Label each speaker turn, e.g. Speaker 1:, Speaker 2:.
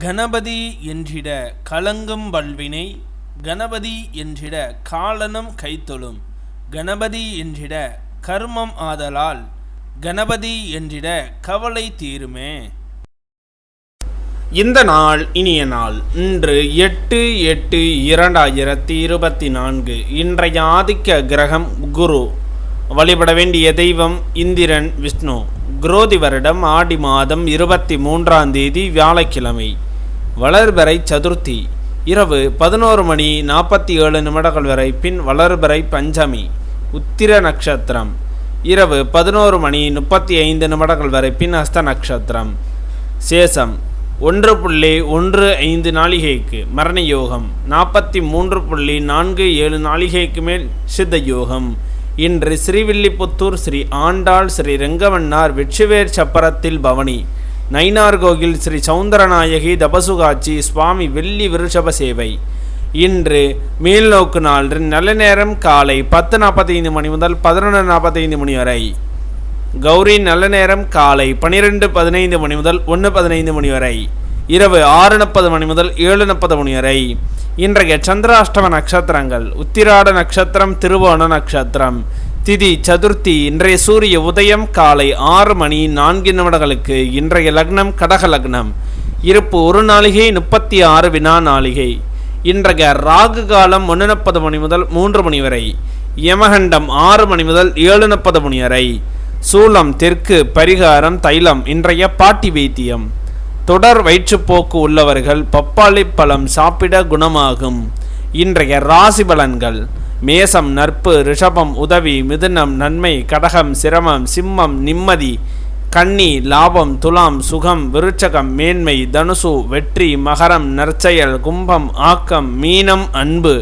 Speaker 1: கணபதி என்றிட கலங்கும் வல்வினை, கணபதி என்றிட காலனும் கைத்தொழும், கணபதி என்றிட கர்மம் ஆதலால், கணபதி என்றிட கவலை தீருமே.
Speaker 2: இந்த நாள் இனிய நாள். இன்று 8/8/2024. இன்றைய ஆதிக்க கிரகம் குரு. வழிபட வேண்டிய தெய்வம் இந்திரன், விஷ்ணு. குரோதி வருடம் ஆடி மாதம் 23ஆம் தேதி வியாழக்கிழமை. வளர்பிறை சதுர்த்தி. இரவு 11:47 வரை. பின் வளர்பிறை பஞ்சமி. உத்திர நட்சத்திரம். இரவு 11:35 வரை. பின் ஹஸ்த நட்சத்திரம். சேஷம் 1.15 நாளிகைக்கு மரண யோகம். 43.47 நாளிகைக்கு மேல் சித்த யோகம். இன்று ஸ்ரீவில்லிபுத்தூர் ஸ்ரீ ஆண்டாள் ஸ்ரீ ரெங்கவண்ணார் வெற்றிவேர் சப்பரத்தில் பவனி, நயினார் கோயில் ஸ்ரீ சௌந்தரநாயகி தபசுகாட்சி சுவாமி வெள்ளி விருஷப சேவை. இன்று மேல்நோக்கு நாள். நல்ல நேரம் காலை 10:45 முதல் 11:45 வரை. கௌரி நல்ல நேரம் காலை 12:15 முதல் 1:15 வரை. இரவு 6:40 முதல் 7:40 வரை. இன்றைய சந்திராஷ்டம நட்சத்திரங்கள்: உத்திராட நட்சத்திரம், திருவோண நட்சத்திரம். திதி சதுர்த்தி. இன்றைய சூரிய உதயம் காலை 6:04. இன்றைய லக்னம் கடக லக்னம். இருப்பு 1 நாளிகை 36 வினா நாளிகை. இன்றைய ராகு காலம் 1:40 முதல் 3 வரை. யமகண்டம் 6 முதல் 7:40 வரை. சூலம் தெற்கு. பரிகாரம் தைலம். இன்றைய பாட்டி வைத்தியம். தொடர் வயிற்றுப்போக்கு உள்ளவர்கள் பப்பாளி பழம் சாப்பிட குணமாகும். இன்றைய ராசி பலன்கள்: மேசம் நட்பு, ரிஷபம் உதவி, மிதுனம் நன்மை, கடகம் சிரமம், சிம்மம் நிம்மதி, கன்னி லாபம், துலாம் சுகம், விருச்சகம் மேன்மை, தனுசு வெற்றி, மகரம் நற்செயல், கும்பம் ஆக்கம், மீனம் அன்பு.